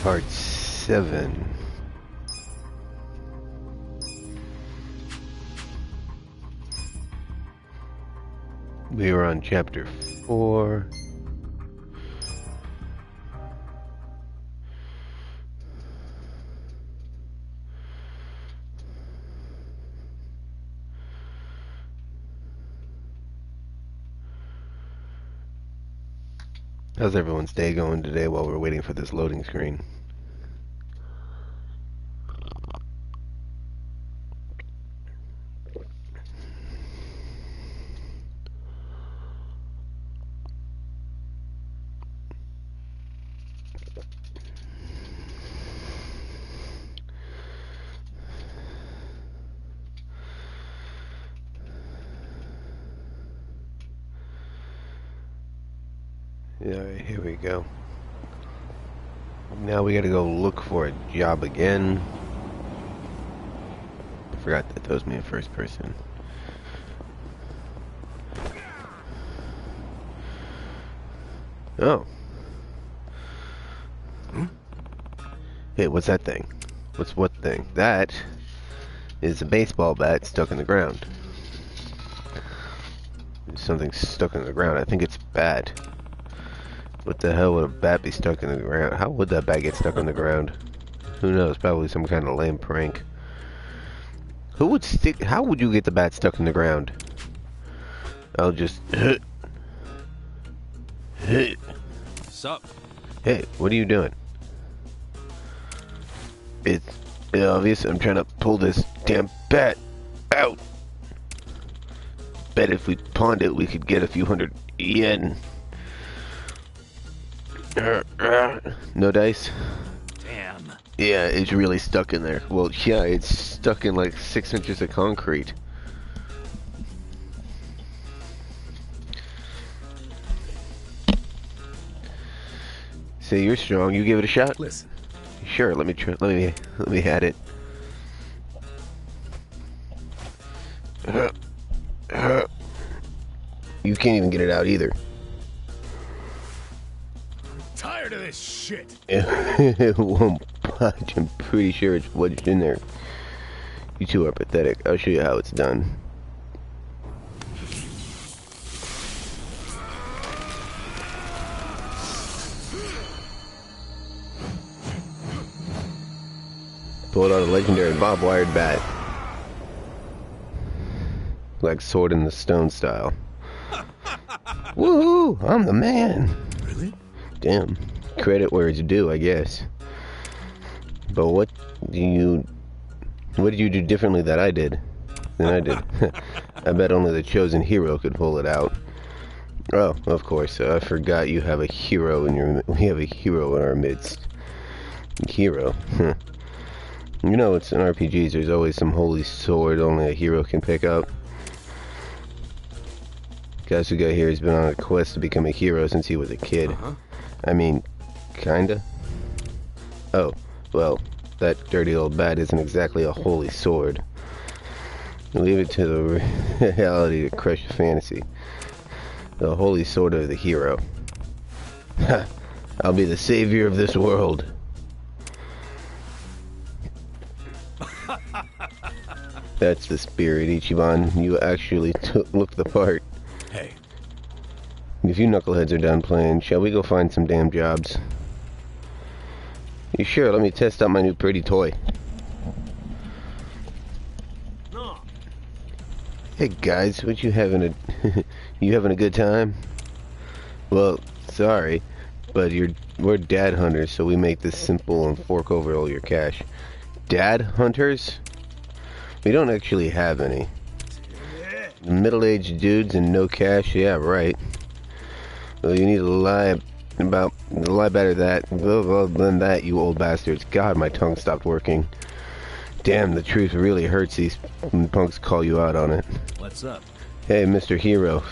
Part 7. We are on Chapter 4. How's everyone's day going today while we're waiting for this loading screen? Yeah, here we go. Now we gotta go look for a job again. I forgot that was me in first person. Oh. Hey, what's that thing? What's what thing? That is a baseball bat stuck in the ground. There's something stuck in the ground. I think it's bad. What the hell would a bat be stuck in the ground? How would that bat get stuck in the ground? Who knows? Probably some kind of lame prank. Who would stick... How would you get the bat stuck in the ground? I'll just... Sup? Hey, what are you doing? It's obvious I'm trying to pull this damn bat out. Bet if we pawned it, we could get a few hundred yen. No dice? Damn. Yeah, it's really stuck in there. Well, yeah, it's stuck in like 6 inches of concrete. Say you're strong. You give it a shot. Listen. Sure. Let me try. Let me at it. You can't even get it out either. Tired of this shit. It won't budge. I'm pretty sure it's wedged in there. You two are pathetic. I'll show you how it's done. Pulled out a legendary bob-wired bat. Like Sword in the Stone style. Woohoo! I'm the man! Really? Damn. Credit where it's due, I guess. But what did you do differently than I did? I bet only the chosen hero could pull it out. Oh, of course. I forgot you have a hero we have a hero in our midst. Hero. You know, it's in RPGs, there's always some holy sword only a hero can pick up. Guys who got here has been on a quest to become a hero since he was a kid. I mean, kinda. Oh, well, that dirty old bat isn't exactly a holy sword. Leave it to the reality to crush your fantasy. The holy sword of the hero. I'll be the savior of this world. That's the spirit, Ichiban. You actually look the part. Hey. If you knuckleheads are done playing, shall we go find some damn jobs? You sure? Let me test out my new pretty toy. No. Hey guys, what you having a you having a good time? Well, sorry, but we're dad hunters, so we make this simple and fork over all your cash. Dad hunters? We don't actually have any. Middle-aged dudes and no cash, yeah, right. Well, you need to lie better than that, you old bastards. God, my tongue stopped working. Damn, the truth really hurts these punks call you out on it. What's up? Hey, Mr. Hero.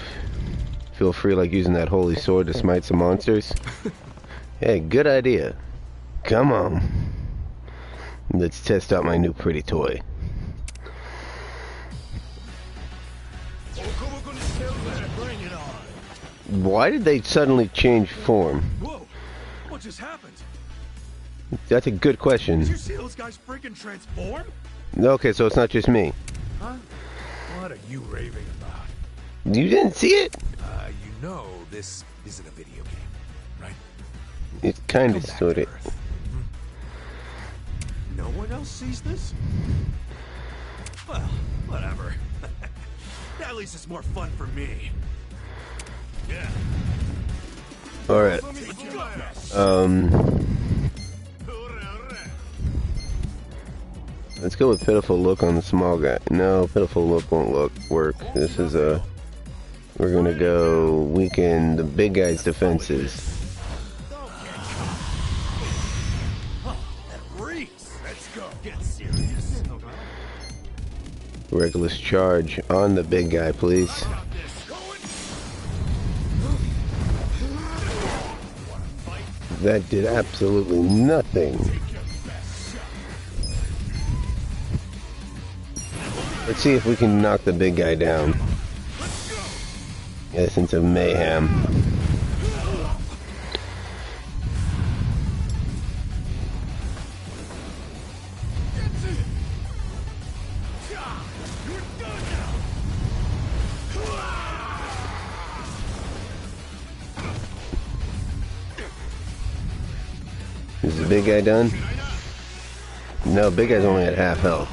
Feel free like using that holy sword to smite some monsters? Hey, good idea. Come on. Let's test out my new pretty toy. Why did they suddenly change form? Whoa! What just happened? That's a good question. Did you see those guys freaking transform? Okay, so it's not just me. Huh? What are you raving about? You didn't see it? You know this isn't a video game, right? It's kind Go of back sort to of. Earth. No one else sees this? Well, whatever. At least it's more fun for me. Yeah. All right. Let's go with pitiful look on the small guy. No, pitiful look won't work. This is a. We're gonna go weaken the big guy's defenses. Let's go. Get serious. Reckless charge on the big guy, please. That did absolutely nothing. Let's see if we can knock the big guy down. Essence of mayhem. Is the big guy done? No, big guy's only at half health.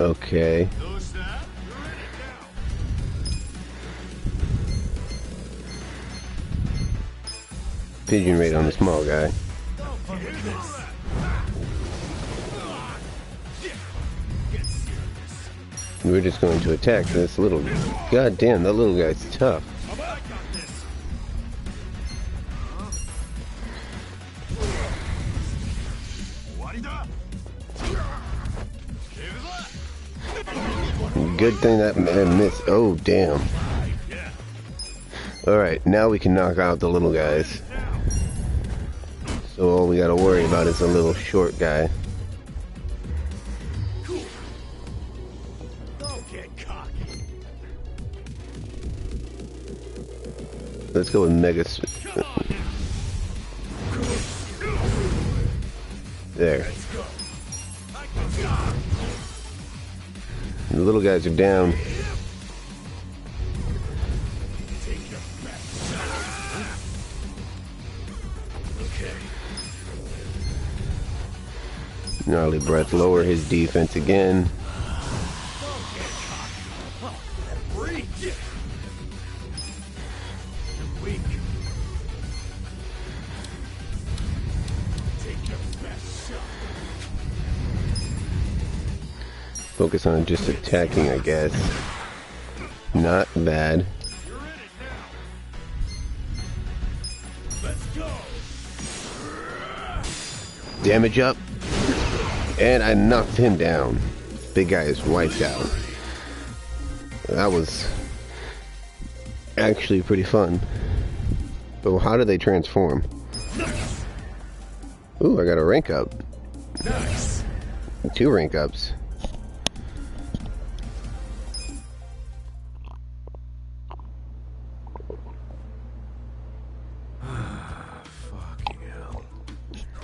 Okay. Pigeon rate on the small guy. We're just going to attack this little. God damn, that little guy's tough. Good thing that man missed. Oh, damn. Alright, now we can knock out the little guys. So all we gotta worry about is the little short guy. Let's go with Mega. There. The little guys are down. Gnarly breath, lower his defense again. Focus on just attacking, I guess. Not bad. Damage up. And I knocked him down. Big guy is wiped out. That was actually pretty fun. But how do they transform? Ooh, I got a rank up. Nice. 2 rank ups.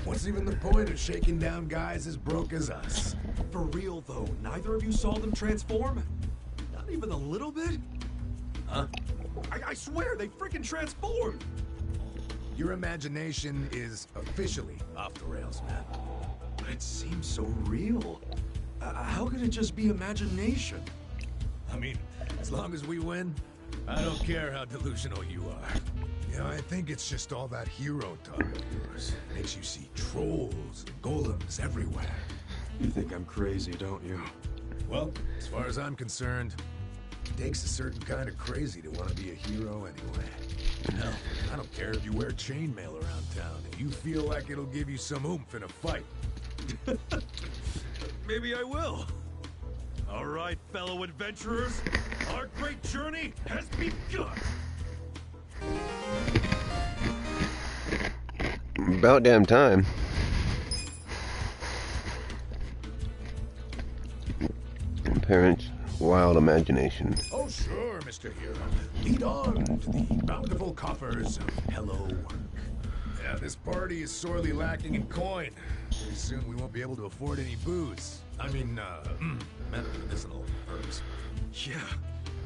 What's even the point of shaking down guys as broke as us? For real, though, neither of you saw them transform? Not even a little bit? Huh? I swear, they freaking transformed! Your imagination is officially off the rails, man. But it seems so real. How could it just be imagination? I mean, as long as we win, I don't care how delusional you are. You know, I think it's just all that hero talk of yours. Makes you see trolls and golems everywhere. You think I'm crazy, don't you? Well, as far as I'm concerned, it takes a certain kind of crazy to want to be a hero anyway. No, I don't care if you wear chainmail around town and you feel like it'll give you some oomph in a fight. Maybe I will. All right, fellow adventurers, our great journey has begun. About damn time. Parents wild imagination. Oh, sure, Mr. Hero. Lead on to the bountiful coffers of hello work. Yeah, this party is sorely lacking in coin. Pretty soon we won't be able to afford any booze. I mean, medicinal herbs. Yeah,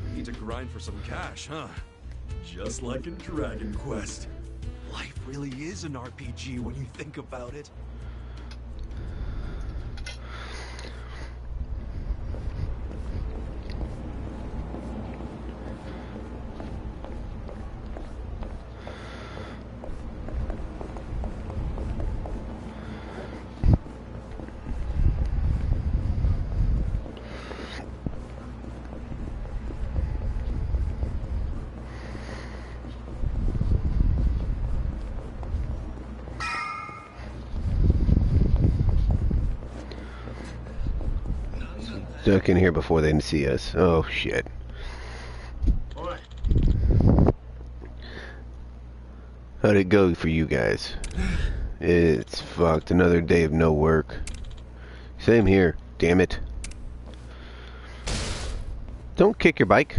we need to grind for some cash, huh? Just like in Dragon Quest. Life really is an RPG when you think about it. Duck in here before they can see us. Oh shit. How'd it go for you guys? It's fucked. Another day of no work. Same here. Damn it. Don't kick your bike.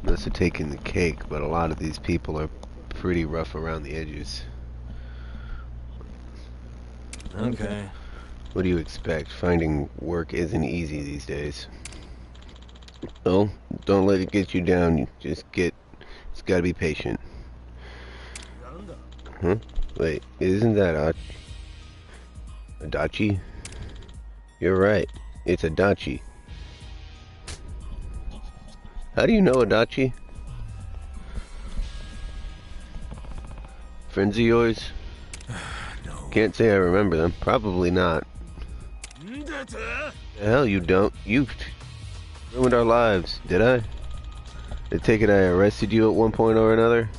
Must have taken the cake, but a lot of these people are pretty rough around the edges. Okay. What do you expect? Finding work isn't easy these days. Oh, don't let it get you down. Just gotta be patient. Huh? Wait, isn't that Adachi? You're right. It's Adachi. How do you know Adachi? Friends of yours? Can't say I remember them. Probably not. The hell you don't. You ruined our lives, did I? I take it I arrested you at one point or another?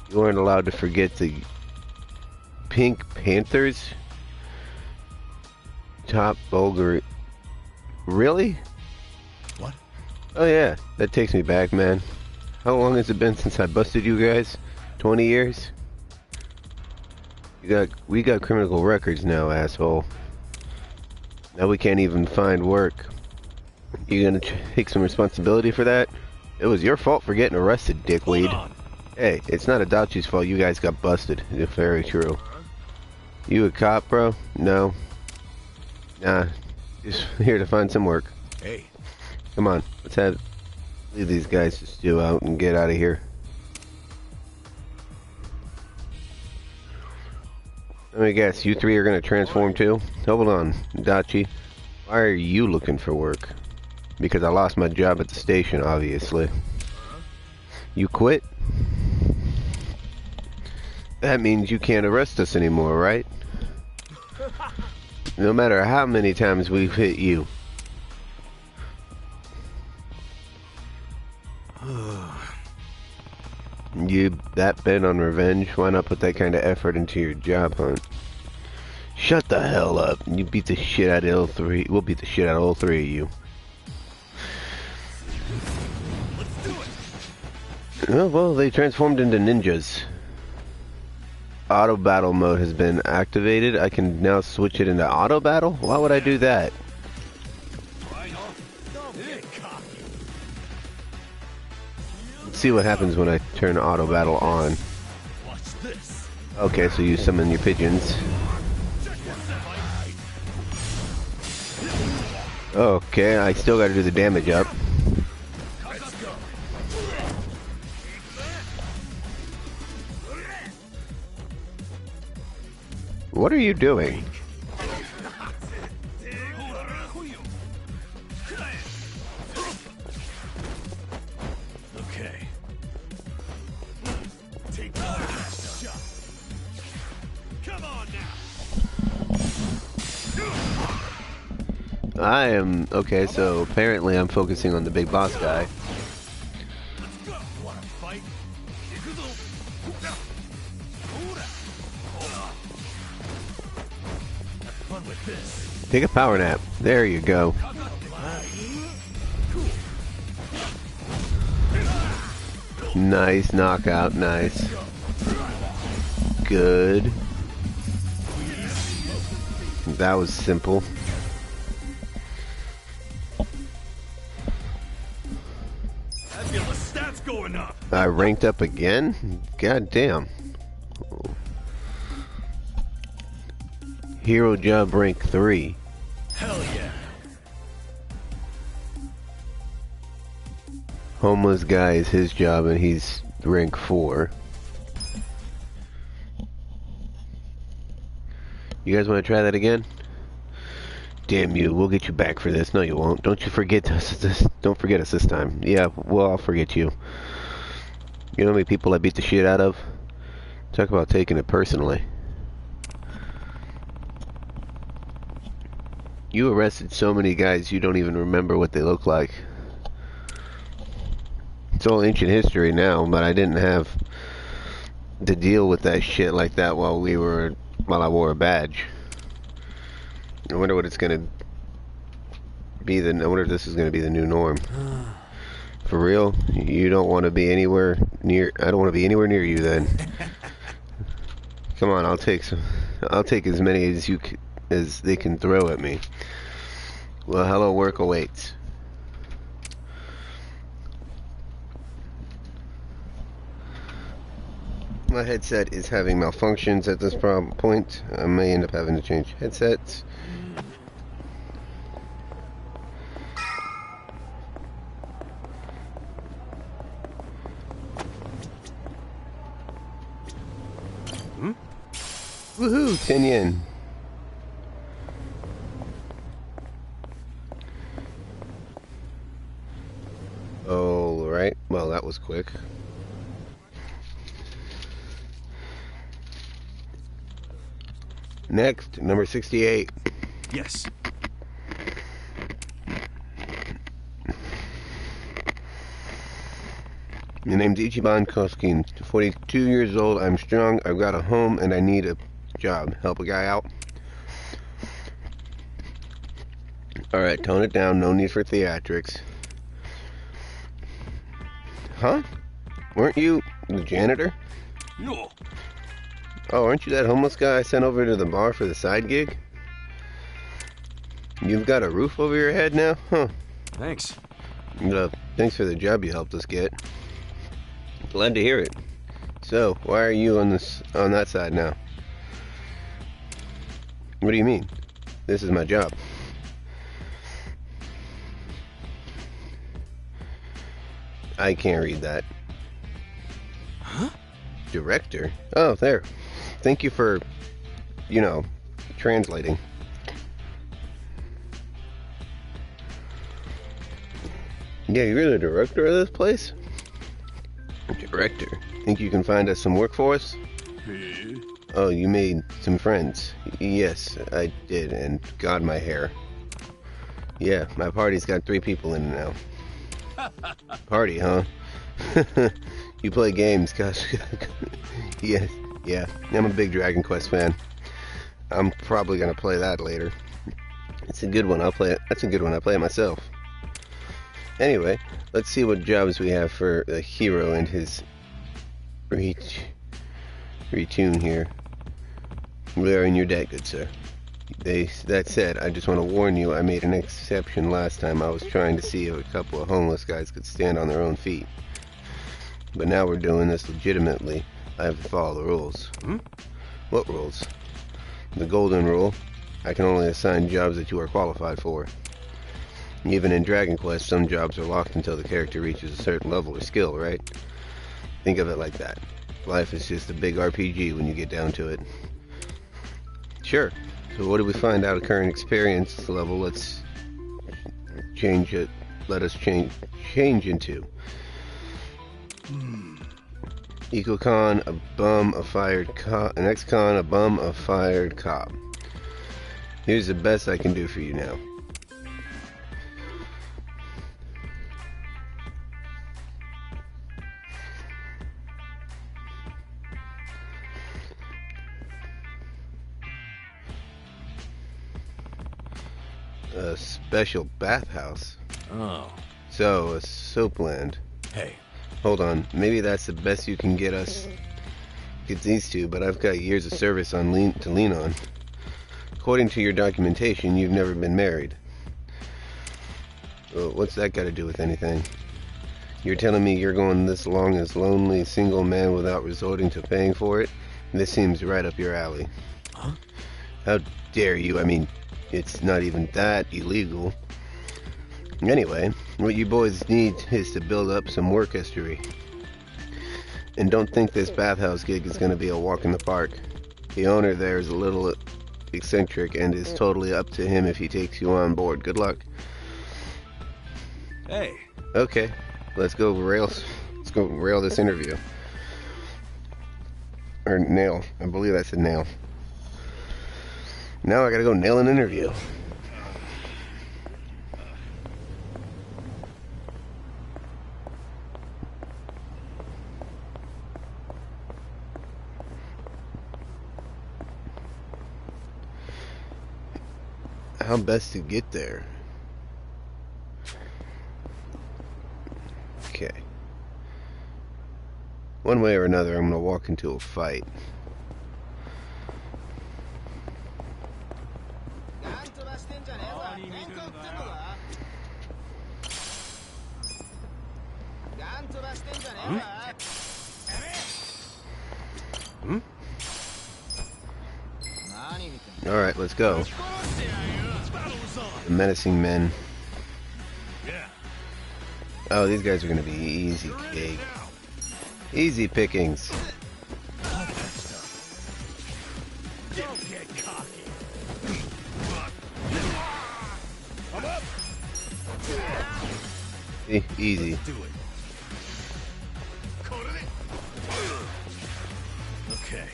You weren't allowed to forget the Pink Panthers? Top vulgar. Really? What? Oh yeah, that takes me back, man. How long has it been since I busted you guys? 20 years? We got criminal records now, asshole. Now we can't even find work. You gonna take some responsibility for that? It was your fault for getting arrested, dickweed. Hey, it's not Adachi's fault you guys got busted. It's very true. You a cop, bro? No. Nah. Just here to find some work. Hey. Come on, leave these guys to stew out and get out of here. Let me guess, you three are gonna transform too? Hold on, Dachi. Why are you looking for work? Because I lost my job at the station, obviously. You quit? That means you can't arrest us anymore, right? No matter how many times we've hit you. You that bent on revenge? Why not put that kind of effort into your job hunt? Shut the hell up. You beat the shit out of all three. We'll beat the shit out of all three of you. Let's do it. Oh, well, they transformed into ninjas. Auto battle mode has been activated. I can now switch it into auto battle? Why would I do that? Let's see what happens when I turn auto battle on. Okay, so you summon your pigeons. Okay, I still gotta do the damage up. What are you doing? Okay. Take shot. Come on now. I am okay, so apparently I'm focusing on the big boss guy. Let's go. Wanna fight? Fun with this. Take a power nap. There you go. Nice knockout, nice. Good. That was simple. I feel the stats going up. I ranked up again? God damn. Hero job rank 3. Hell yeah. Homeless guy is his job and he's rank 4. You guys want to try that again? Damn you, we'll get you back for this. No, you won't. Don't you forget us. Don't forget us this time. Yeah, well, I'll forget you. You know how many people I beat the shit out of? Talk about taking it personally. You arrested so many guys you don't even remember what they look like. It's all ancient history now, but I didn't have to deal with that shit like that while I wore a badge. I wonder what it's gonna be. I wonder if this is gonna be the new norm. For real? You don't want to be anywhere near. I don't want to be anywhere near you then. Come on, I'll take some. I'll take as many as they can throw at me. Well, hello, work awaits. My headset is having malfunctions at this point. I may end up having to change headsets. Woohoo, 10 yen. Alright, well that was quick. Next, number 68. Yes. My name's Ichiban Koskin. 42 years old. I'm strong. I've got a home and I need a job. Help a guy out. Alright, tone it down. No need for theatrics. Huh? Weren't you the janitor? No. Oh, aren't you that homeless guy I sent over to the bar for the side gig? You've got a roof over your head now? Huh. Thanks. Thanks for the job you helped us get. Glad to hear it. So, why are you on that side now? What do you mean? This is my job. I can't read that. Huh? Director? Oh, there. Thank you for, translating. Yeah, you're the director of this place? Director. Think you can find us some work for us? Hey. Oh, you made some friends. Yes, I did, and God, my hair. Yeah, my party's got 3 people in it now. Party, huh? You play games, gosh. Yes, yeah. I'm a big Dragon Quest fan. I'm probably gonna play that later. It's a good one. I'll play it. That's a good one. I play it myself. Anyway, let's see what jobs we have for the hero and his retune here. We are in your debt, good sir. That said, I just want to warn you, I made an exception last time. I was trying to see if a couple of homeless guys could stand on their own feet. But now we're doing this legitimately. I have to follow the rules. What rules? The golden rule. I can only assign jobs that you are qualified for. Even in Dragon Quest, some jobs are locked until the character reaches a certain level or skill, right? Think of it like that. Life is just a big RPG when you get down to it. Sure. So what do we find out at current experience level? Let's change it. Let us change into. Eco-con, a bum, a fired cop. An ex-con, a bum, a fired cop. Here's the best I can do for you now. A special bathhouse. Oh. So, a soapland. Hey. Hold on, maybe that's the best you can get these two, but I've got years of service to lean on. According to your documentation, you've never been married. Well, what's that got to do with anything? You're telling me you're going this long as lonely single man without resorting to paying for it? This seems right up your alley. Huh? How dare you? I mean, it's not even that illegal. Anyway, what you boys need is to build up some work history. And don't think this bathhouse gig is going to be a walk in the park. The owner there is a little eccentric and is totally up to him if he takes you on board. Good luck. Hey. Okay, let's go rail this interview. Or nail. I believe I said nail. Now I gotta go nail an interview. How best to get there? Okay. One way or another, I'm gonna walk into a fight. Alright, let's go. The menacing men. Oh, these guys are gonna be easy cake. Easy pickings. Easy. Okay.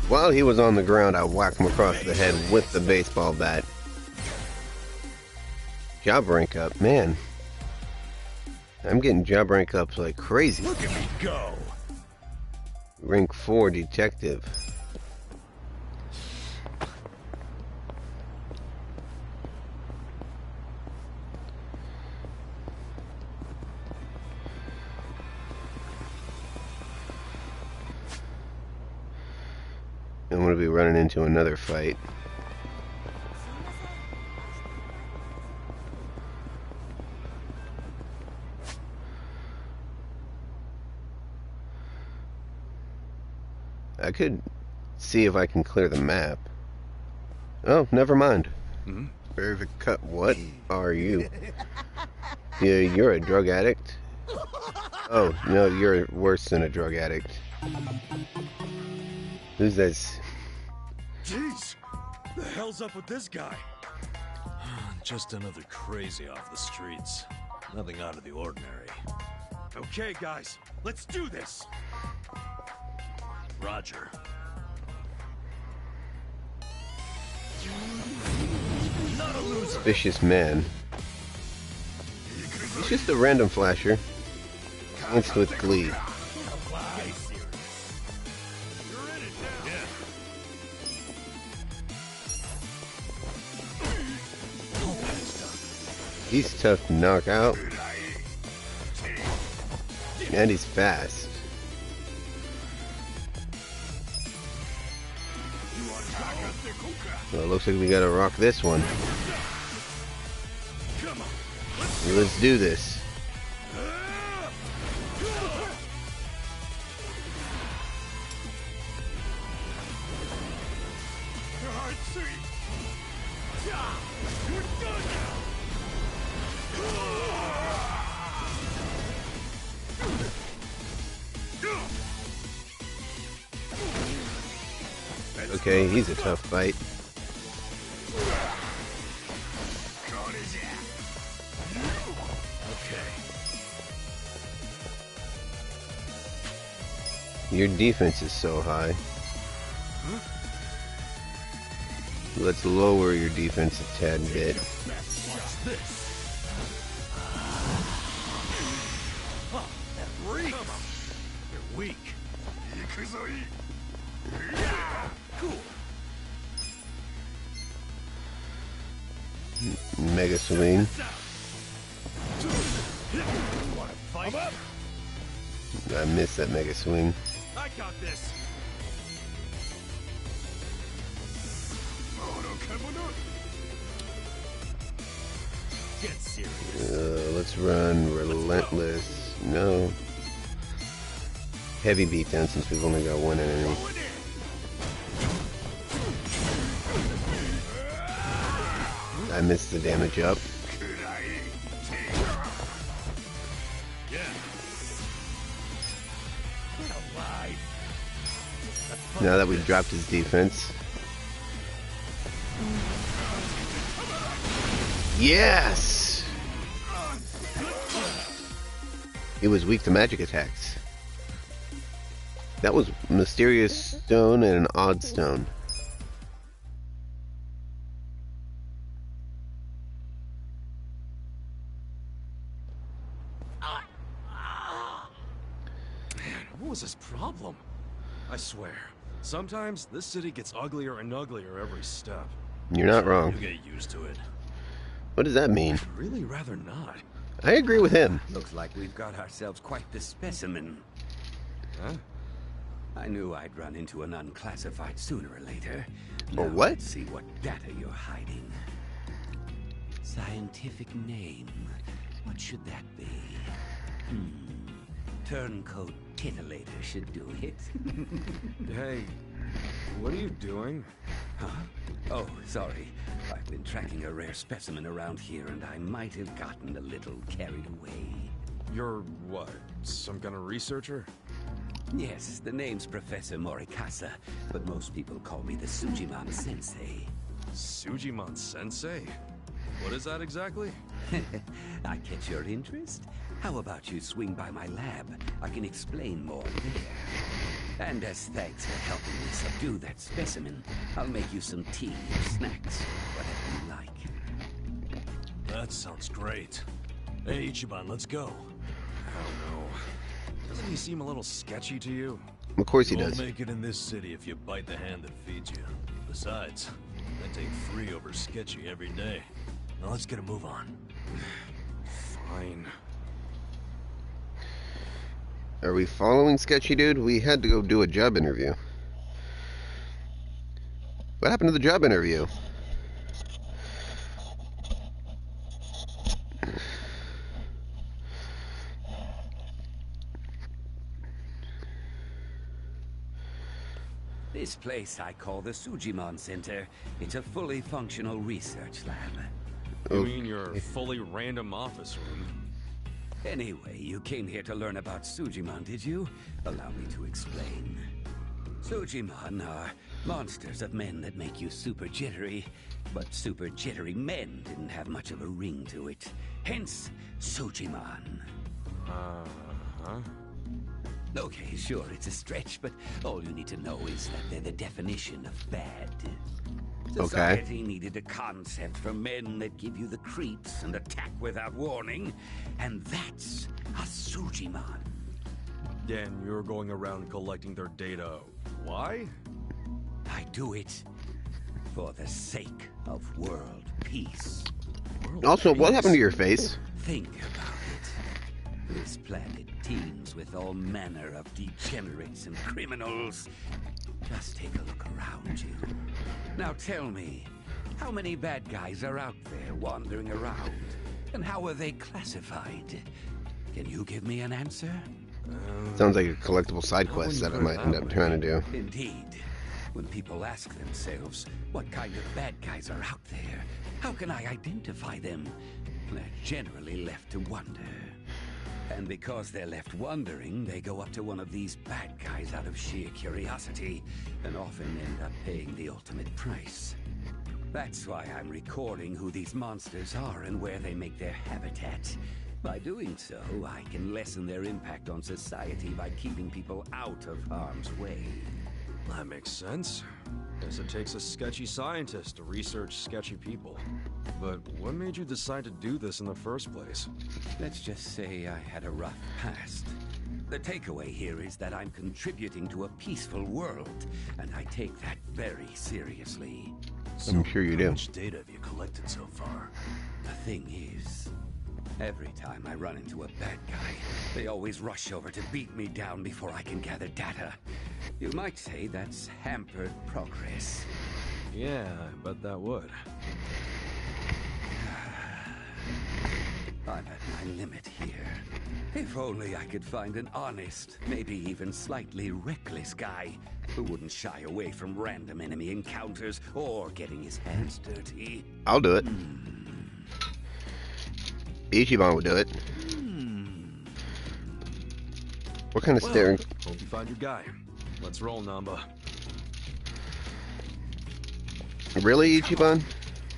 While he was on the ground, I whacked him across the head with the baseball bat. Job rank up, man. I'm getting job rank ups like crazy. Look at me go. Rank 4 detective. I'm going to be running into another fight. I could see if I can clear the map. Oh, never mind. Cut. What are you? Yeah, you're a drug addict? Oh, no, you're worse than a drug addict. Who's this? Jeez, the hell's up with this guy? Just another crazy off the streets. Nothing out of the ordinary. Okay, guys, let's do this. Roger. Not a loser. Suspicious man. He's just a random flasher. Danced with glee. He's tough to knock out. And he's fast. Well, it looks like we gotta rock this one. Let's do this. Okay, he's a tough fight. Your defense is so high. Let's lower your defense a tad bit. You're weak. Cool. Mega swing. Wanna fight? I missed that mega swing. I got this. Get serious. Let's run relentless. No. Heavy beatdown since we've only got one enemy. I missed the damage up. Now that we've dropped his defense. Yes! He was weak to magic attacks. That was mysterious stone and an odd stone. Man, what was his problem? I swear, sometimes this city gets uglier and uglier every step. You're not wrong. You get used to it. What does that mean? I'd really rather not. I agree with him. Looks like we've got ourselves quite the specimen. Huh? I knew I'd run into an unclassified sooner or later. Or Now what? Let's see what data you're hiding. Scientific name. What should that be? Turncoat titillator should do it. Hey, what are you doing? Huh? Oh, sorry. I've been tracking a rare specimen around here, and I might have gotten a little carried away. You're what? Some kind of researcher? Yes, the name's Professor Morikasa, but most people call me the Sujimon Sensei. Sujimon Sensei? What is that exactly? I catch your interest? How about you swing by my lab? I can explain more there. And as thanks for helping me subdue that specimen, I'll make you some tea or snacks, whatever you like. That sounds great. Hey, Ichiban, let's go. I don't know. Doesn't he seem a little sketchy to you? Of course he You does. won't make it in this city if you bite the hand that feeds you. Besides, I take free over sketchy every day. Now let's get a move on. Fine. Are we following Sketchy Dude? We had to go do a job interview. What happened to the job interview? This place I call the Sujimon Center. It's a fully functional research lab. You mean your fully random office room? Anyway, you came here to learn about Sujimon, did you? Allow me to explain. Sujimon are monsters of men that make you super jittery, but super jittery men didn't have much of a ring to it. Hence, Sujimon. Uh-huh. Okay, sure, it's a stretch, but all you need to know is that they're the definition of bad. Society needed a concept for men that give you the creeps and attack without warning, and that's a Sujimon. Dan, you're going around collecting their data. Why? I do it for the sake of world peace. Also, what happened to your face? Think about it. This planet teems with all manner of degenerates and criminals. Just take a look around you. Now tell me, how many bad guys are out there wandering around? And how are they classified? Can you give me an answer? Sounds like a collectible side quest that I might end up trying to do. Indeed. When people ask themselves, what kind of bad guys are out there? How can I identify them? They're generally left to wonder. And because they're left wondering, they go up to one of these bad guys out of sheer curiosity, and often end up paying the ultimate price. That's why I'm recording who these monsters are and where they make their habitat. By doing so, I can lessen their impact on society by keeping people out of harm's way. That makes sense. Guess it takes a sketchy scientist to research sketchy people. But what made you decide to do this in the first place? Let's just say I had a rough past. The takeaway here is that I'm contributing to a peaceful world, and I take that very seriously. I'm sure you do. How much data have you collected so far? The thing is, Every time I run into a bad guy, they always rush over to beat me down before I can gather data. You might say that's hampered progress. Yeah, I bet that would. I'm at my limit here. If only I could find an honest, maybe even slightly reckless guy who wouldn't shy away from random enemy encounters or getting his hands dirty. I'll do it. Ichiban would do it. What kind of staring? Hope you find your guy. Let's roll, Namba. Really, Ichiban?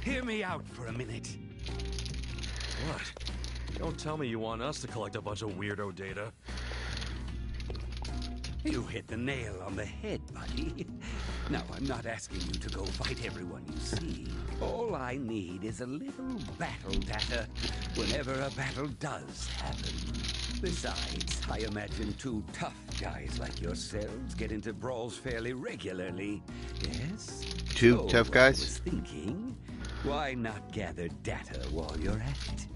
Hear me out for a minute. What? Don't tell me you want us to collect a bunch of weirdo data. You hit the nail on the head, buddy. Now, I'm not asking you to go fight everyone you see. All I need is a little battle data whenever a battle does happen. Besides, I imagine two tough guys like yourselves get into brawls fairly regularly. Yes? Two So tough I guys? was thinking, why not gather data while you're at it?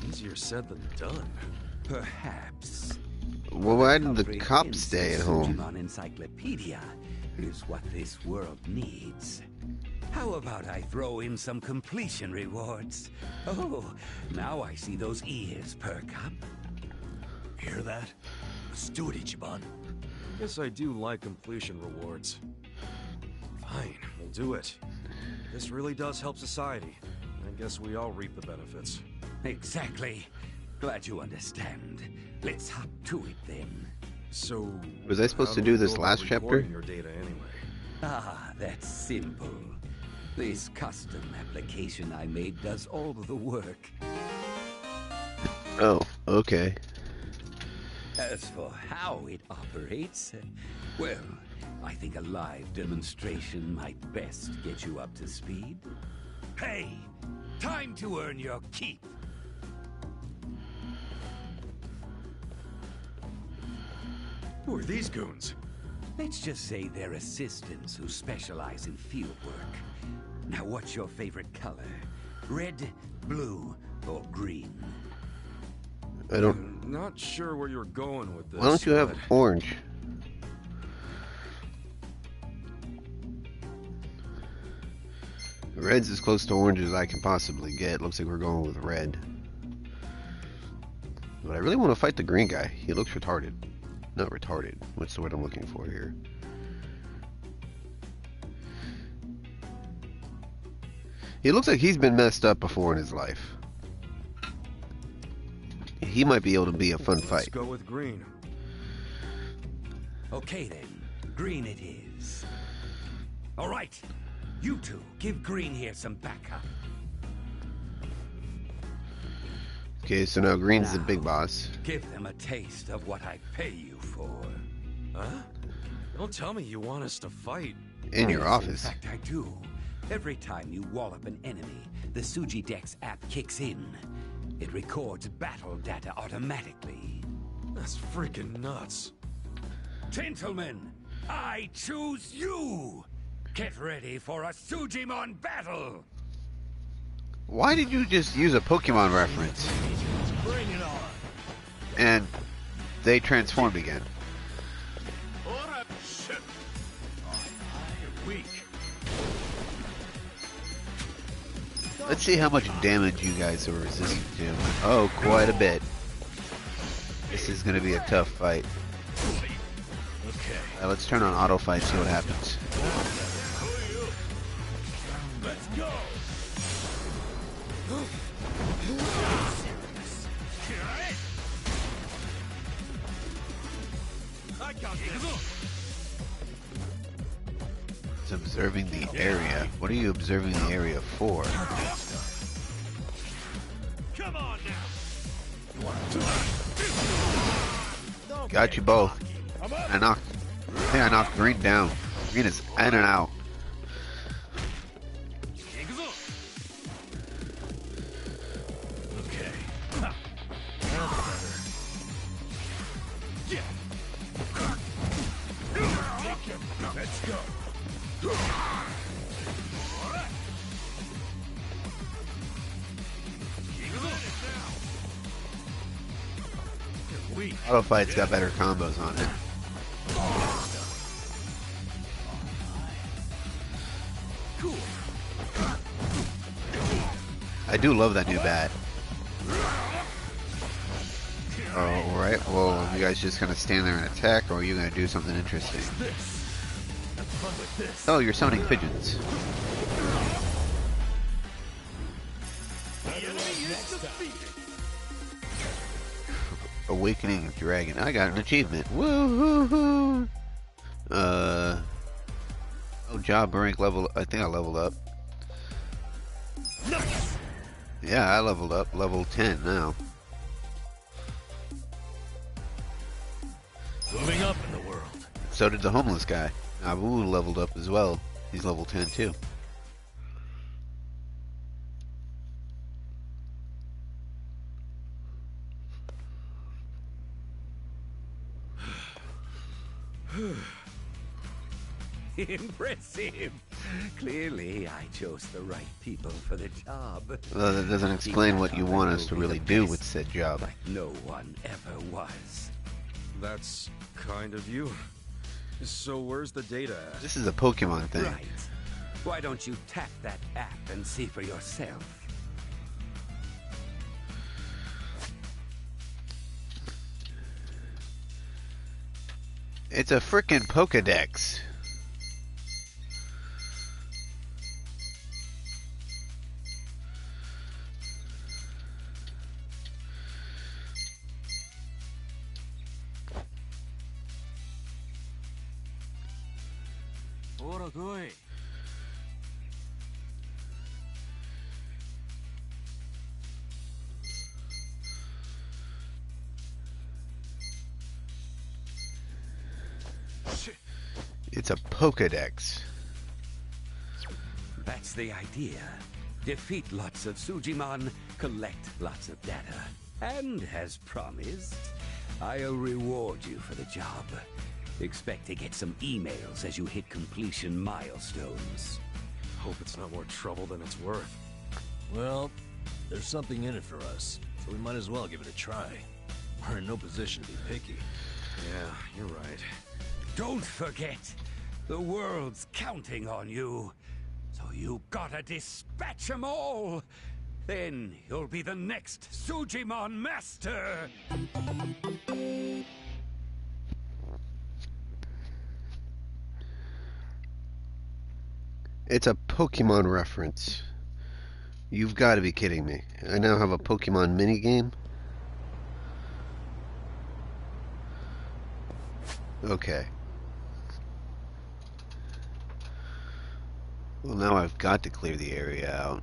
Easier said than done. Perhaps. Well, why did the cops stay at home? Sujimon Encyclopedia is what this world needs. How about I throw in some completion rewards? Oh, now I see those ears perk up. Hear that? Let's do it, Ichiban. Guess I do like completion rewards. Fine, we'll do it. This really does help society. I guess we all reap the benefits. Exactly. Glad you understand. Let's hop to it then. So, Was I supposed how to do do we this go last about chapter? recording your data anyway? Ah, that's simple. This custom application I made does all of the work. Oh, okay. As for how it operates, well, I think a live demonstration might best get you up to speed. Hey, time to earn your keep. Who are these goons? Let's just say they're assistants who specialize in field work. Now, what's your favorite color? Red, blue, or green? I don't. I'm not sure where you're going with this. Why don't you have but orange? Red's as close to orange as I can possibly get. Looks like we're going with red. But I really want to fight the green guy. He looks retarded. Not retarded. What's the word I'm looking for here? He looks like he's been messed up before in his life. He might be able to be a fun Let's fight. go with green. Okay then, green it is. All right, you two, give green here some backup. Okay, so now green's the big boss. Give them a taste of what I pay you for. Huh? Don't tell me you want us to fight. In your Yes, office. In fact, I do. Every time you wallop an enemy, the Sujidex app kicks in. It records battle data automatically. That's freaking nuts. Gentlemen, I choose you! Get ready for a Sujimon battle! Why did you just use a Pokemon reference? Bring it on. And they transformed again. Ora, shit. You're weak. Let's see how much damage you guys are resistant to. Oh, quite a bit. This is gonna be a tough fight. Okay. Let's turn on auto fight, see what happens. Let's go. I got this. It's observing the area. What are you observing the area for? Come on now. Got you both. I think I knocked green down. Green is in and out. Okay. Let's go. Auto Fight's got better combos on it. I do love that new bat. Alright, well, you guys just gonna stand there and attack, or are you gonna do something interesting? Oh, you're summoning pigeons. Awakening Dragon. I got an achievement. Woo-hoo-hoo! Oh, job rank level. I think I leveled up. Yeah, I leveled up. Level 10 now. Moving up in the world. So did the homeless guy. Abu leveled up as well. He's level 10 too. Impressive. Clearly, I chose the right people for the job. Well, that doesn't explain what you want us to really do with said job. Like no one ever was. That's kind of you. So where's the data at? This is a Pokemon thing. Right. Why don't you tap that app and see for yourself? It's a frickin' Pokedex. It's a Pokedex. That's the idea. Defeat lots of Sujimon, collect lots of data. And as promised, I'll reward you for the job. Expect to get some emails as you hit completion milestones. Hope it's not more trouble than it's worth. Well, there's something in it for us, so we might as well give it a try. We're in no position to be picky. Yeah, you're right. Don't forget, the world's counting on you. So you gotta dispatch 'em all. Then you'll be the next Sujimon Master. It's a Pokemon reference. You've got to be kidding me. I now have a Pokemon minigame? Okay. Well, now I've got to clear the area out.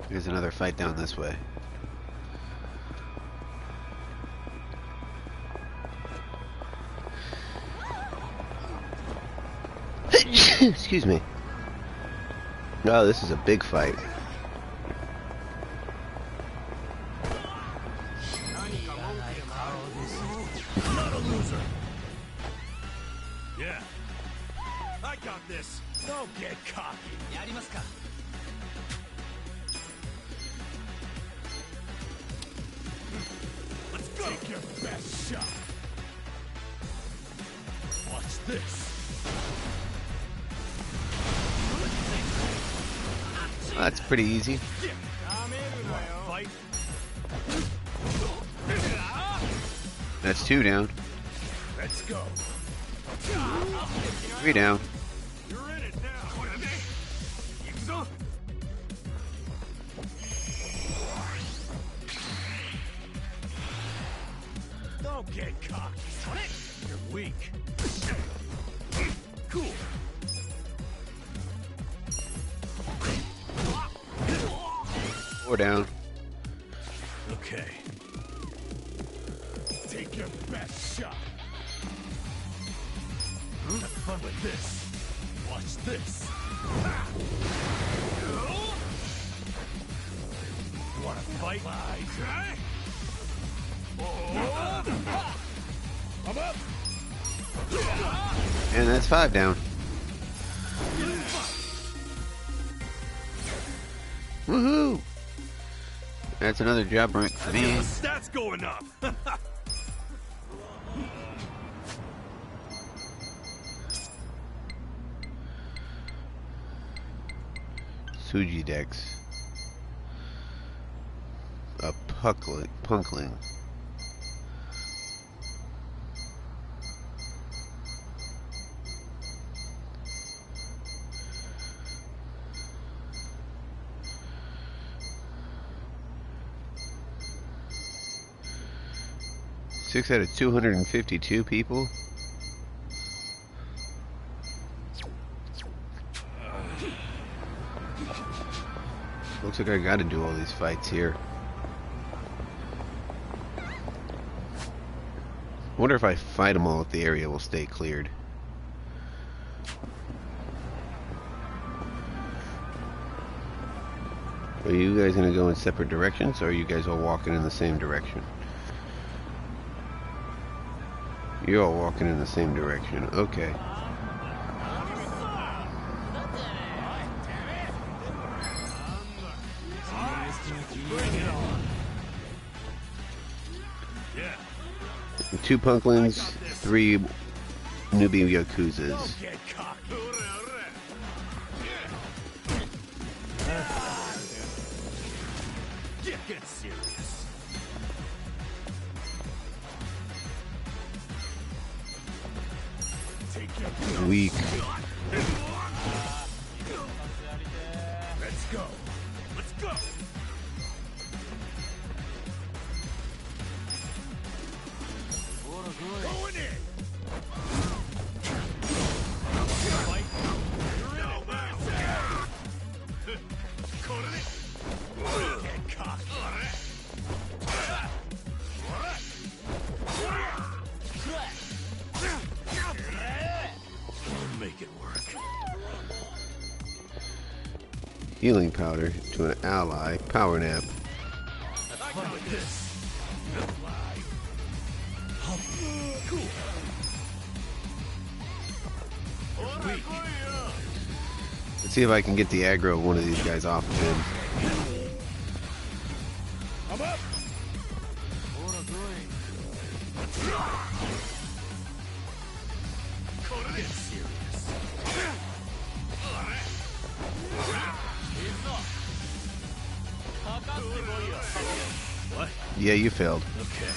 There's another fight down this way. Excuse me. Oh, this is a big fight. Not a loser. Yeah. I got this. Don't get cocky. Let's go. Take your best shot. Watch this. That's pretty easy. Fight. That's 2 down. Let's go. 3 down. You're in it now. Yakuza. Don't get cocky. You're weak. Cool. 4 down. Okay. Take your best shot. Have fun with this. Watch this. Wanna fight? I'm up. And that's 5 down. Woohoo! That's another job rank for me. Stats going up. Suji Dex. A punkling. Six out of 252 people. Looks like I gotta do all these fights here. Wonder if I fight them all if the area will stay cleared. Are you guys gonna go in separate directions, or are you guys all walking in the same direction? You're all walking in the same direction. Okay. Two punklings, three newbie Yakuzas. Get serious. Weak. Let's go. Let's go. Going in. No mercy. Get cocked. Make it work. Healing powder to an ally. Power nap. Like this. Cool. Weak. Let's see if I can get the aggro of one of these guys off of him. I'm up. Get serious. What? Yeah, you failed. Okay.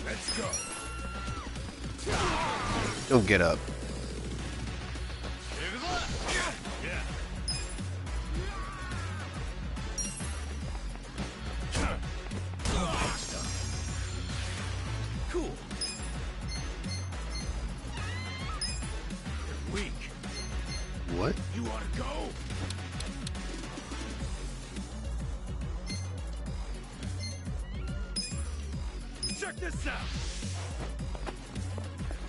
Let's go. Don't get up. Yeah. Cool. You're weak. What? You want to go? Check this out.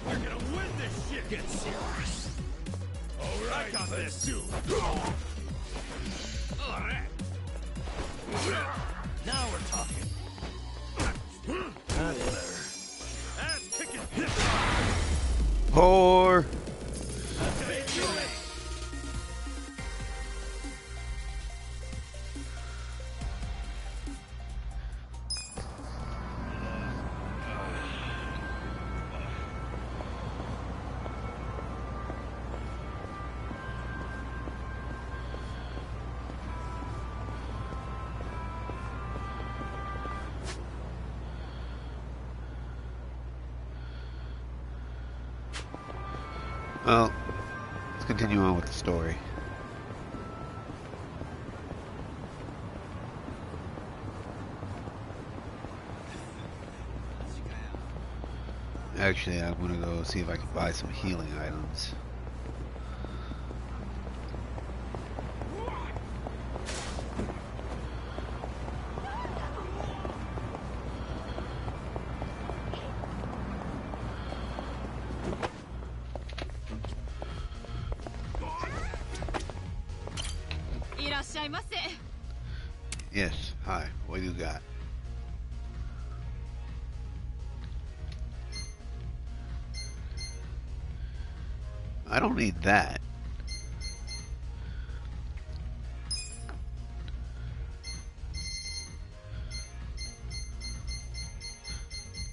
We're gonna win this shit. Get serious. All right, I got this too. All right. Now we're talking. That's better. Ass kicking. Whore. Well, let's continue on with the story. Actually, I'm gonna go see if I can buy some healing items. Yes. Hi, what do you got? I don't need that.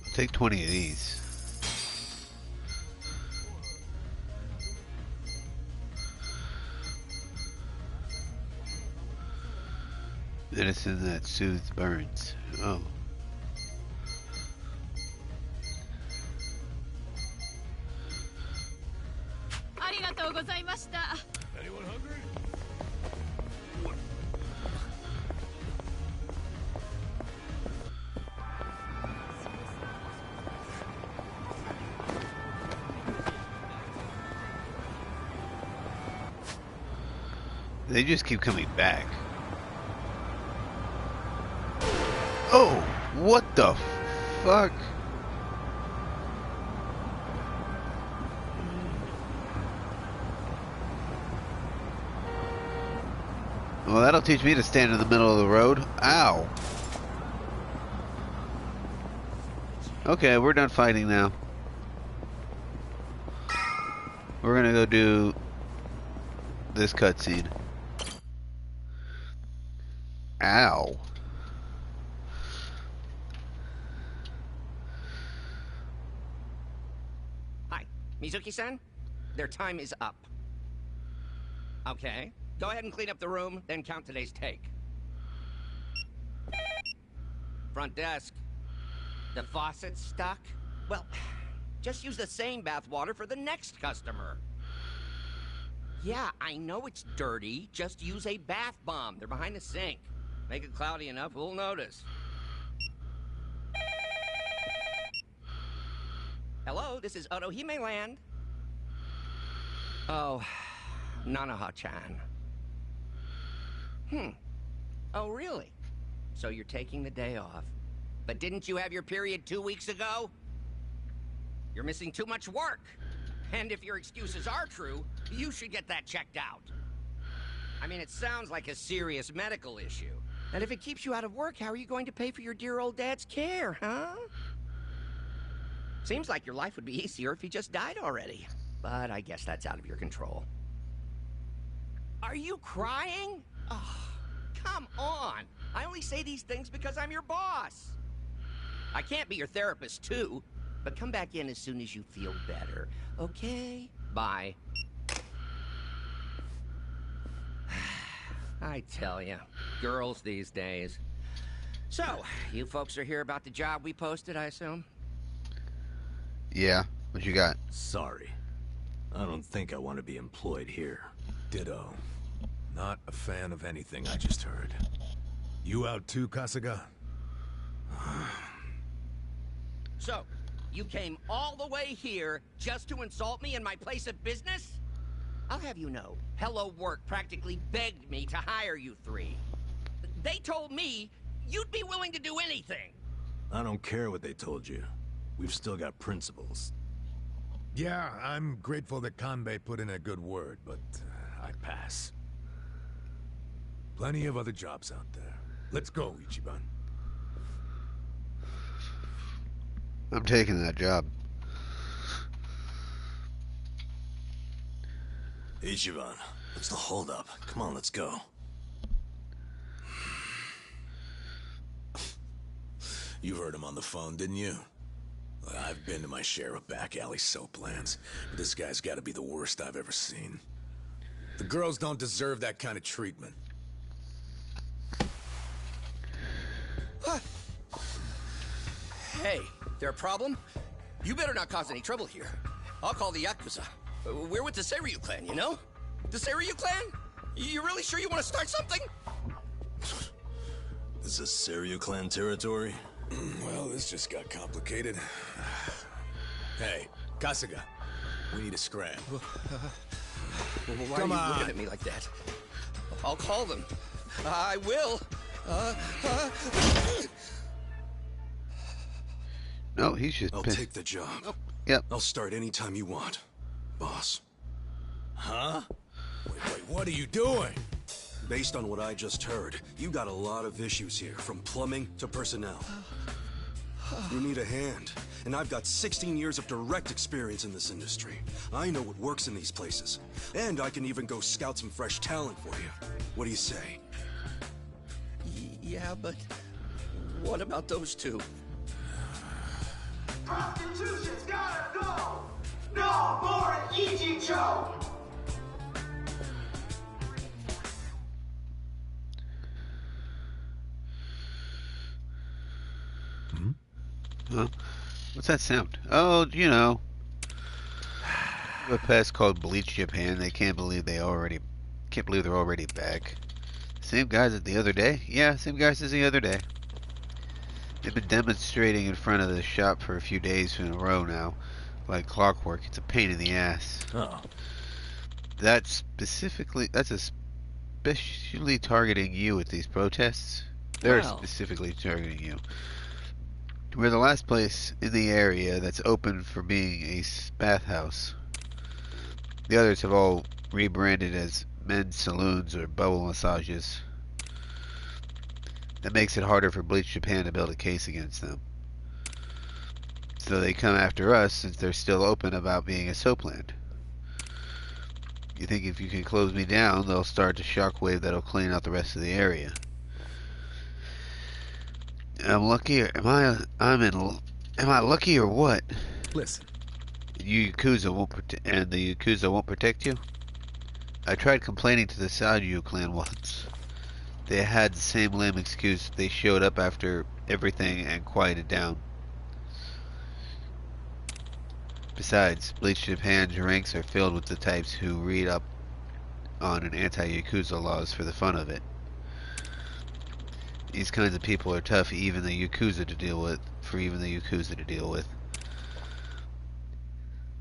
I'll take 20 of these. Medicine that soothes burns. Oh. Anyone hungry? They just keep coming back. Oh, what the fuck? Well, that'll teach me to stand in the middle of the road. Ow. Okay, we're done fighting now. We're gonna go do this cutscene. Ow. Hi, Mizuki-san. Their time is up. Okay, go ahead and clean up the room, then count today's take. Front desk. The faucet's stuck? Well, just use the same bath water for the next customer. Yeah, I know it's dirty. Just use a bath bomb. They're behind the sink. Make it cloudy enough, we'll notice. Hello, this is Otohime Land. Oh, Nanoha-chan. Oh, really? So you're taking the day off. But didn't you have your period 2 weeks ago? You're missing too much work. And if your excuses are true, you should get that checked out. I mean, it sounds like a serious medical issue. And if it keeps you out of work, how are you going to pay for your dear old dad's care, huh? Seems like your life would be easier if he just died already. But I guess that's out of your control. Are you crying? Oh, come on. I only say these things because I'm your boss. I can't be your therapist, too. But come back in as soon as you feel better. Okay? Bye. I tell you, girls these days. So, you folks are here about the job we posted, I assume? Yeah, what you got? Sorry. I don't think I want to be employed here. Ditto. Not a fan of anything I just heard. You out too, Kasuga? So, you came all the way here just to insult me in my place of business? I'll have you know, Hello Work practically begged me to hire you three. They told me you'd be willing to do anything. I don't care what they told you. We've still got principles. Yeah, I'm grateful that Kanbei put in a good word, but I pass. Plenty of other jobs out there. Let's go, Ichiban. I'm taking that job. Ichiban, what's the holdup? Come on, let's go. You heard him on the phone, didn't you? I've been to my share of back alley soap lands, but this guy's got to be the worst I've ever seen. The girls don't deserve that kind of treatment. Hey, there a problem? You better not cause any trouble here. I'll call the Yakuza. We're with the Seiryu clan, you know? The Seiryu clan? You really sure you want to start something? This is Seiryu clan territory? Well, this just got complicated. Hey, Kasuga, we need a scram. Why Come are you on. looking at me like that? I'll call them. I will. No, he's just I'll pissed. take the job. Yep. I'll start anytime you want, boss. Huh? Wait, what are you doing? Based on what I just heard, you got a lot of issues here, from plumbing to personnel. You need a hand, and I've got 16 years of direct experience in this industry. I know what works in these places, and I can even go scout some fresh talent for you. What do you say? Yeah, but what about those two? Prostitution's gotta go! No more Ichicho! Huh? What's that sound? Oh, you know, a pest called Bleach Japan. They can't believe they're already back. Same guys as the other day? Yeah, same guys as the other day. They've been demonstrating in front of the shop for a few days in a row now, like clockwork. It's a pain in the ass. Oh. That's especially targeting you with these protests. They're Wow. specifically targeting you. We're the last place in the area that's open for being a bathhouse. The others have all rebranded as men's saloons or bubble massages. That makes it harder for Bleach Japan to build a case against them. So they come after us since they're still open about being a soapland. You think if you can close me down, they'll start a shockwave that'll clean out the rest of the area. I'm lucky, or am I lucky or what? Listen, The Yakuza won't protect you? I tried complaining to the Sayu clan once. They had the same lame excuse. They showed up after everything and quieted down. Besides, Bleach Japan's ranks are filled with the types who read up on an anti-Yakuza laws for the fun of it. These kinds of people are tough even the Yakuza to deal with.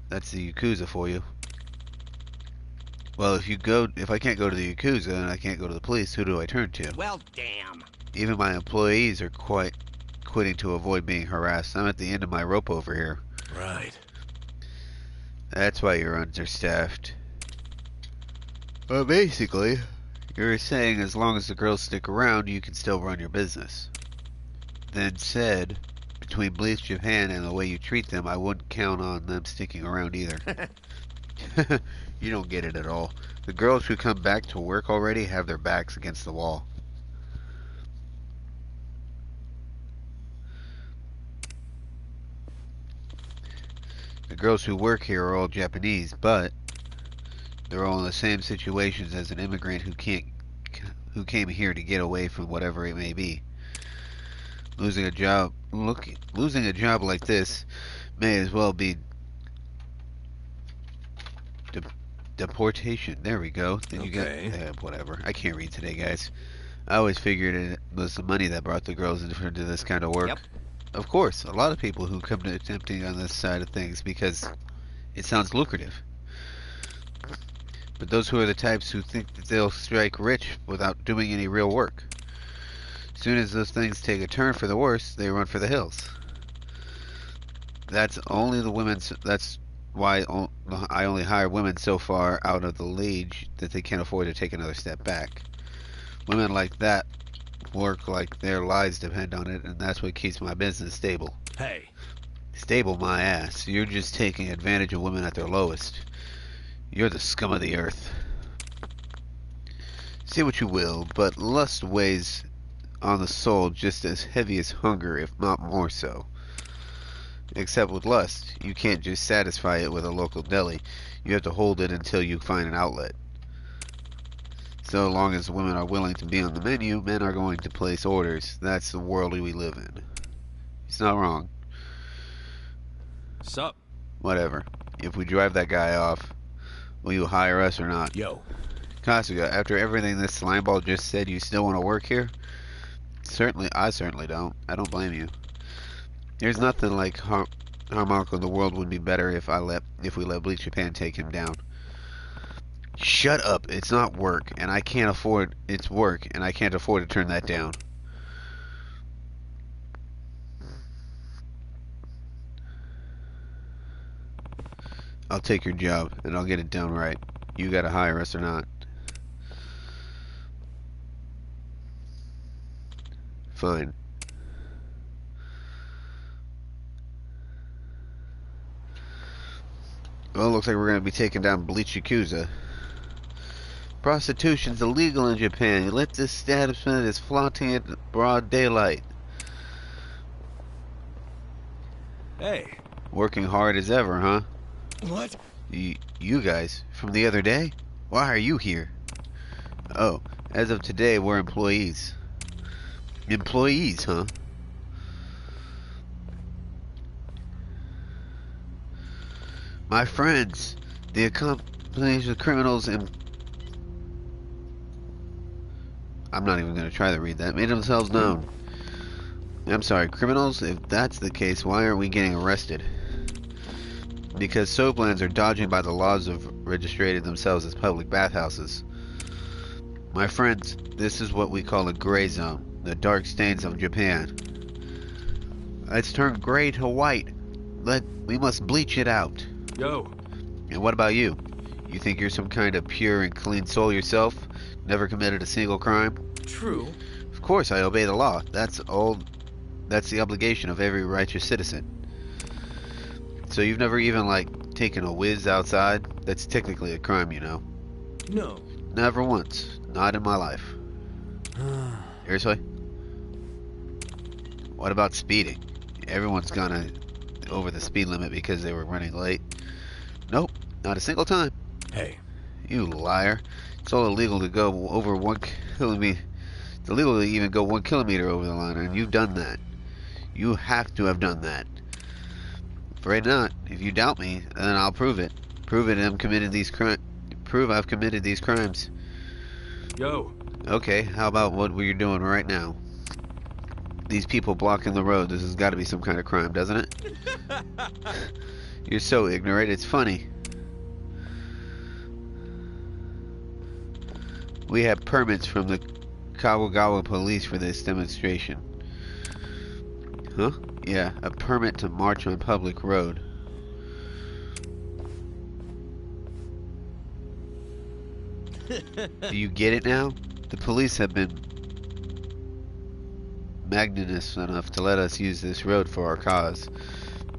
That's the Yakuza for you. Well, if I can't go to the Yakuza and I can't go to the police, who do I turn to? Well, damn. Even my employees are quitting to avoid being harassed. I'm at the end of my rope over here. Right. That's why you're understaffed. Well, basically, you're saying as long as the girls stick around, you can still run your business. Then said, between Bleach Japan and the way you treat them, I wouldn't count on them sticking around either. You don't get it at all. The girls who come back to work already have their backs against the wall. The girls who work here are all Japanese, but they're all in the same situations as an immigrant who came here to get away from whatever it may be. Losing a job like this may as well be deportation. There we go. Then you Okay. got whatever. I can't read today, guys. I always figured it was the money that brought the girls into this kind of work. Yep. Of course, a lot of people who come to attempting on this side of things because it sounds lucrative. But those who are the types who think that they'll strike rich without doing any real work. As soon as those things take a turn for the worse, they run for the hills. That's why I only hire women so far out of the league that they can't afford to take another step back. Women like that work like their lives depend on it, and that's what keeps my business stable. Hey. Stable my ass. You're just taking advantage of women at their lowest. You're the scum of the earth. Say what you will, but lust weighs on the soul just as heavy as hunger, if not more so. Except with lust, you can't just satisfy it with a local deli. You have to hold it until you find an outlet. So long as women are willing to be on the menu, men are going to place orders. That's the world we live in. He's not wrong. Sup? Whatever. If we drive that guy off, will you hire us or not? Yo. Kasuga, after everything this slimeball just said, you still want to work here? I certainly don't. I don't blame you. There's nothing like Harmonko. The world would be better if we let Bleach Japan take him down. Shut up. It's not work, and I can't afford it's work, and I can't afford to turn that down. I'll take your job, and I'll get it done right. You gotta hire us or not. Fine. Well, looks like we're going to be taking down Bleach Yakuza. Prostitution's illegal in Japan. You let this establishment is flaunting it in broad daylight. Hey. Working hard as ever, huh? What? You guys, from the other day? Why are you here? Oh, as of today, we're employees. Employees, huh? My friends, the accomplices of criminals and... I'm not even going to try to read that. Made themselves known. I'm sorry, criminals? If that's the case, why aren't we getting arrested? Because soaplands are dodging by the laws of registrating themselves as public bathhouses. My friends, this is what we call a gray zone. The dark stains of Japan. It's turned gray to white. We must bleach it out. Yo. And what about you? You think you're some kind of pure and clean soul yourself? Never committed a single crime? True. Of course I obey the law. That's the obligation of every righteous citizen. So you've never even, like, taken a whiz outside? That's technically a crime, you know. No. Never once. Not in my life. Seriously? What about speeding? Everyone's gone over the speed limit because they were running late. Nope. Not a single time. Hey. You liar. It's all illegal to go over 1 kilometer. It's illegal to even go 1 kilometer over the line, and you've done that. You have to have done that. Afraid not. If you doubt me, then I'll prove it. Prove it I've committed these crimes. Yo. Okay, how about what we're doing right now? These people blocking the road, this has got to be some kind of crime, doesn't it? You're so ignorant, it's funny. We have permits from the Kawagawa police for this demonstration. Huh? Yeah, a permit to march on public road. Do you get it now? The police have been magnanimous enough to let us use this road for our cause.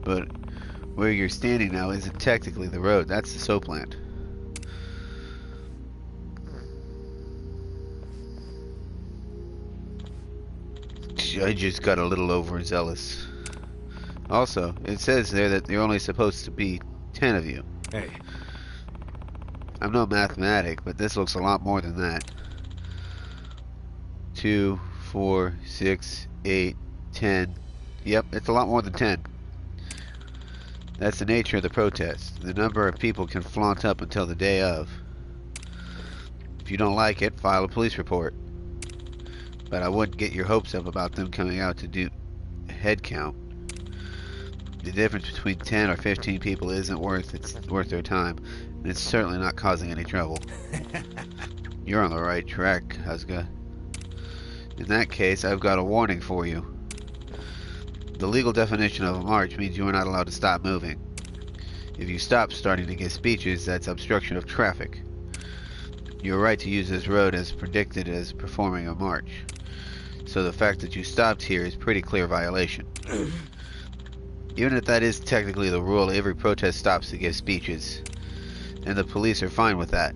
But where you're standing now isn't technically the road, that's the soap plant. I just got a little overzealous. Also, it says there that you're only supposed to be 10 of you. Hey. I'm no mathematic, but this looks a lot more than that. 2, 4, 6, 8, 10. Yep, it's a lot more than 10. That's the nature of the protest. The number of people can flaunt up until the day of. If you don't like it, file a police report. But I wouldn't get your hopes up about them coming out to do a head count. The difference between 10 or 15 people isn't worth their time, and it's certainly not causing any trouble. You're on the right track, Huzga. In that case, I've got a warning for you. The legal definition of a march means you are not allowed to stop moving. If you stop starting to give speeches, that's obstruction of traffic. You're right to use this road as predicted as performing a march. So the fact that you stopped here is pretty clear violation. Even if that is technically the rule, every protest stops to give speeches. And the police are fine with that.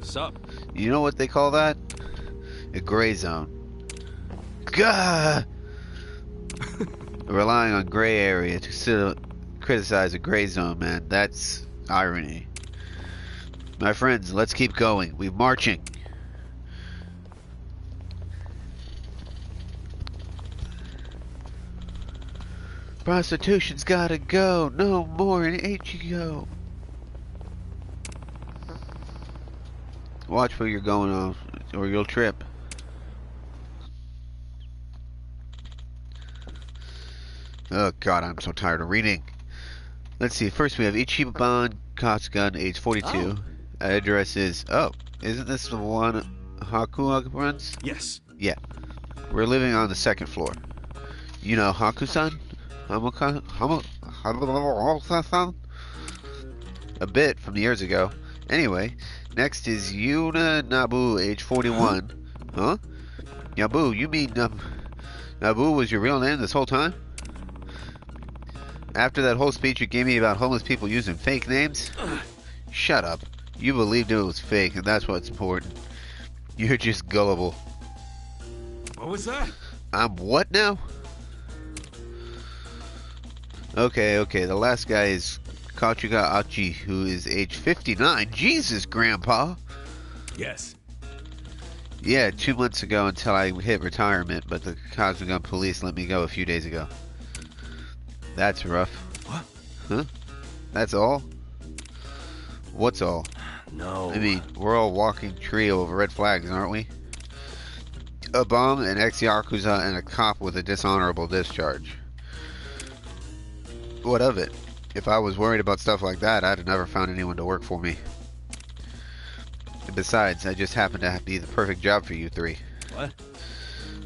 Sup? You know what they call that? A gray zone. Gah! Relying on gray area to criticize a gray zone, man. That's irony. My friends, let's keep going. We're marching. Prostitution's gotta go. No more in HEO. Watch where you're going on, or you'll trip. Oh god, I'm so tired of reading. Let's see, first we have Ichiban Kotsugun, age 42. Oh. Address is... Oh, isn't this the one Haku runs? Yes. Yeah. We're living on the second floor. You know Haku-san? A bit from years ago. Anyway, next is Yuna Nabu, age 41. Huh? Yabu, you mean Nabu was your real name this whole time? After that whole speech you gave me about homeless people using fake names? Shut up. You believed it was fake, and that's what's important. You're just gullible. What was that? I'm what now? Okay, the last guy is Kachuga Achi, who is age 59. Jesus, Grandpa! Yes. Yeah, 2 months ago until I hit retirement, but the Kazuga police let me go a few days ago. That's rough. What? Huh? That's all? What's all? No. I mean, we're all walking trio of red flags, aren't we? A bum, an ex-Yakuza, and a cop with a dishonorable discharge. What of it? If I was worried about stuff like that, I'd have never found anyone to work for me. And besides, I just happen to be the perfect job for you three. What?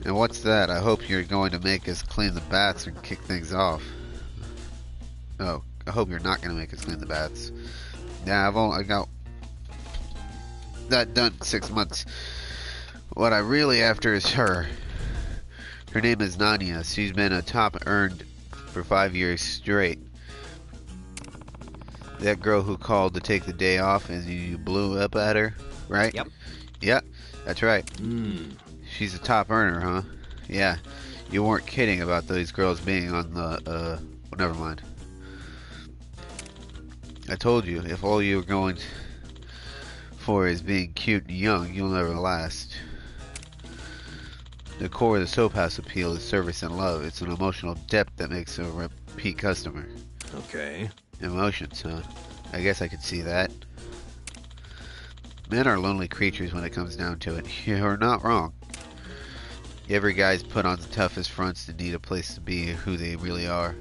And what's that? I hope you're going to make us clean the baths and kick things off. Oh, I hope you're not going to make us clean the baths. Yeah, I got that done 6 months. What I'm really after is her. Her name is Nanya. She's been a top earned for 5 years straight. That girl who called to take the day off and you blew up at her, right? Yep. Yep, that's right. She's a top earner, huh? Yeah, you weren't kidding about those girls being on the, well, never mind. I told you, if all you're going for is being cute and young, you'll never last. The core of the soap house appeal is service and love. It's an emotional depth that makes a repeat customer. Okay. Emotions, huh? I guess I could see that. Men are lonely creatures when it comes down to it. You're not wrong. Every guy's put on the toughest fronts to need a place to be who they really are.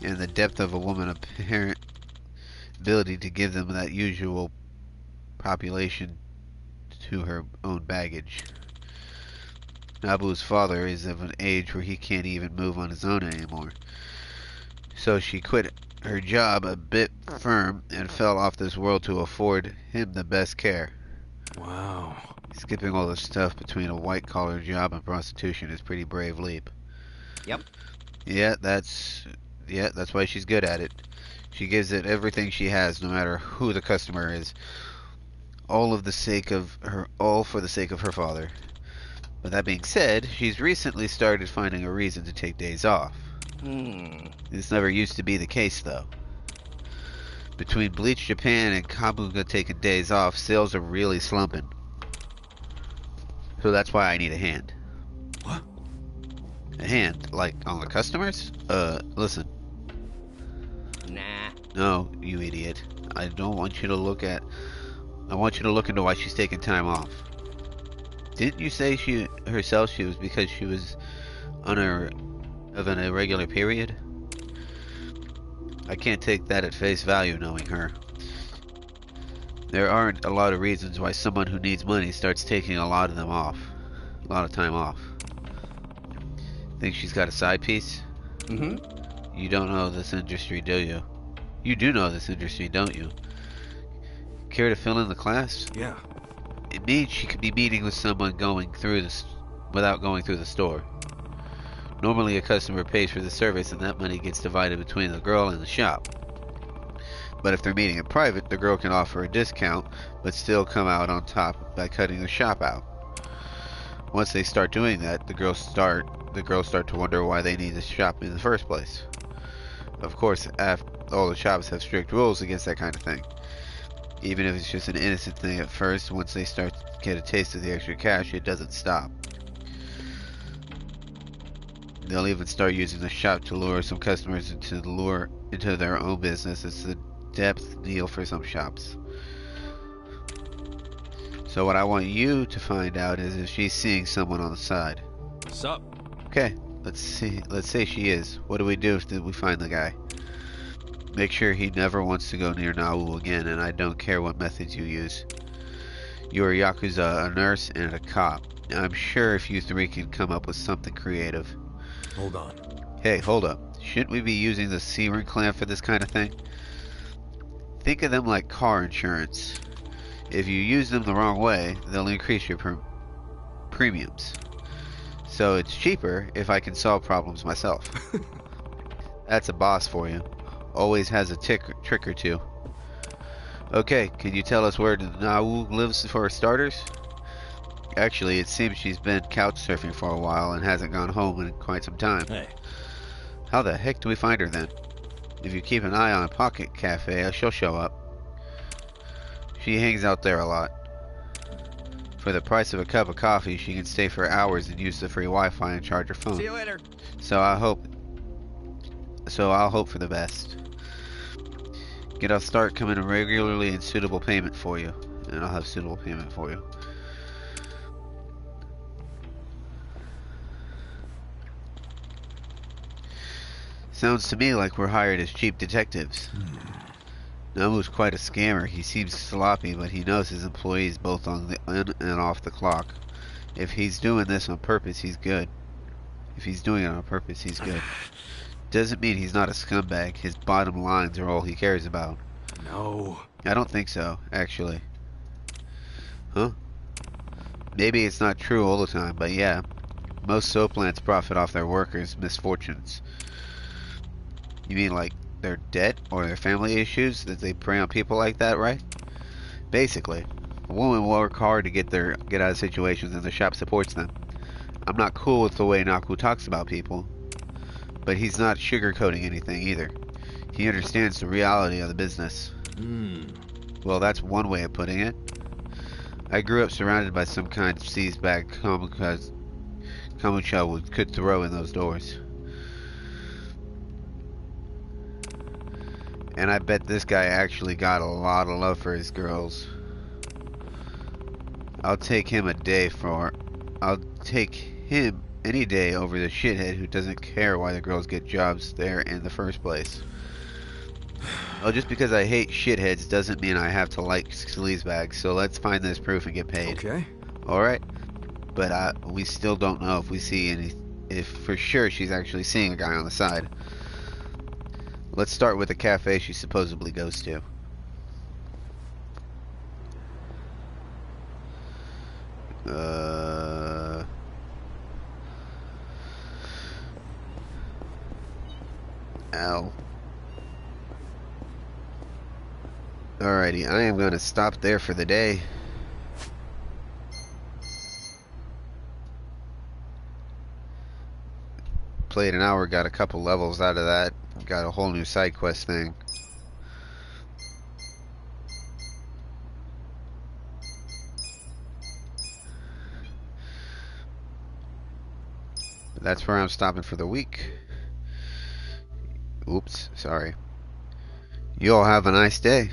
And the depth of a woman's apparent ability to give them that usual population to her own baggage. Nabu's father is of an age where he can't even move on his own anymore. So she quit her job a bit firm and fell off this world to afford him the best care. Wow. Skipping all the stuff between a white-collar job and prostitution is a pretty brave leap. Yep. Yeah, that's why she's good at it. She gives it everything she has, no matter who the customer is. All for the sake of her father. But that being said, she's recently started finding a reason to take days off. This never used to be the case, though. Between Bleach Japan and Kabuga taking days off, sales are really slumping. So that's why I need a hand. What? A hand? Like, on the customers? Listen. Nah. No, you idiot. I want you to look into why she's taking time off. Didn't you say she was because she was on an irregular period? I can't take that at face value knowing her. There aren't a lot of reasons why someone who needs money starts taking a lot of time off. Think she's got a side piece? Mm-hmm. You don't know this industry, do you? You do know this industry, don't you? Care to fill in the class? Yeah. It means she could be meeting with someone without going through the store. Normally a customer pays for the service and that money gets divided between the girl and the shop. But if they're meeting in private, the girl can offer a discount, but still come out on top by cutting the shop out. Once they start doing that, the girls start to wonder why they need to shop in the first place. Of course, all the shops have strict rules against that kind of thing. Even if it's just an innocent thing at first, once they start to get a taste of the extra cash, it doesn't stop. They'll even start using the shop to lure some customers into their own business. It's a depth deal for some shops. So what I want you to find out is if she's seeing someone on the side. Sup? Okay, let's see. Let's say she is. What do we do if we find the guy? Make sure he never wants to go near Naul again, and I don't care what methods you use. You're a Yakuza, a nurse, and a cop. I'm sure if you three can come up with something creative. Hold on. Hey, hold up. Shouldn't we be using the Searing clan for this kind of thing? Think of them like car insurance. If you use them the wrong way, they'll increase your premiums. So it's cheaper if I can solve problems myself. That's a boss for you. Always has a trick or two. Okay, can you tell us where Nawu lives for starters? Actually, it seems she's been couch surfing for a while and hasn't gone home in quite some time. Hey, How the heck do we find her then? If you keep an eye on a pocket cafe, she'll show up. She hangs out there a lot. For the price of a cup of coffee, she can stay for hours and use the free Wi-Fi and charge her phone. See you later. So I'll hope for the best. I'll start coming regularly and suitable payment for you. And I'll have suitable payment for you. Sounds to me like we're hired as cheap detectives. Nomu's quite a scammer. He seems sloppy, but he knows his employees both on the and off the clock. If he's doing this on purpose, he's good. If he's doing it on purpose, he's good. Doesn't mean he's not a scumbag. His bottom lines are all he cares about. no. I don't think so, actually. Huh? Maybe it's not true all the time, but yeah. Most soap plants profit off their workers' misfortunes. You mean like their debt or their family issues that they prey on people like that, right? Basically, a woman work hard to get out of situations and the shop supports them. I'm not cool with the way Naku talks about people, but he's not sugarcoating anything either. He understands the reality of the business. Well, that's one way of putting it. I grew up surrounded by some kind of seized-back kamucha could throw in those doors. And I bet this guy actually got a lot of love for his girls. I'll take him any day over the shithead who doesn't care why the girls get jobs there in the first place. Oh, just because I hate shitheads doesn't mean I have to like sleazebags, so let's find this proof and get paid. Okay. Alright? But we still don't know if for sure she's actually seeing a guy on the side. Let's start with the cafe she supposedly goes to. Ow. Alrighty, I am gonna stop there for the day. Played an hour, got a couple levels out of that. Got a whole new side quest thing. But that's where I'm stopping for the week. Oops, sorry. You all have a nice day.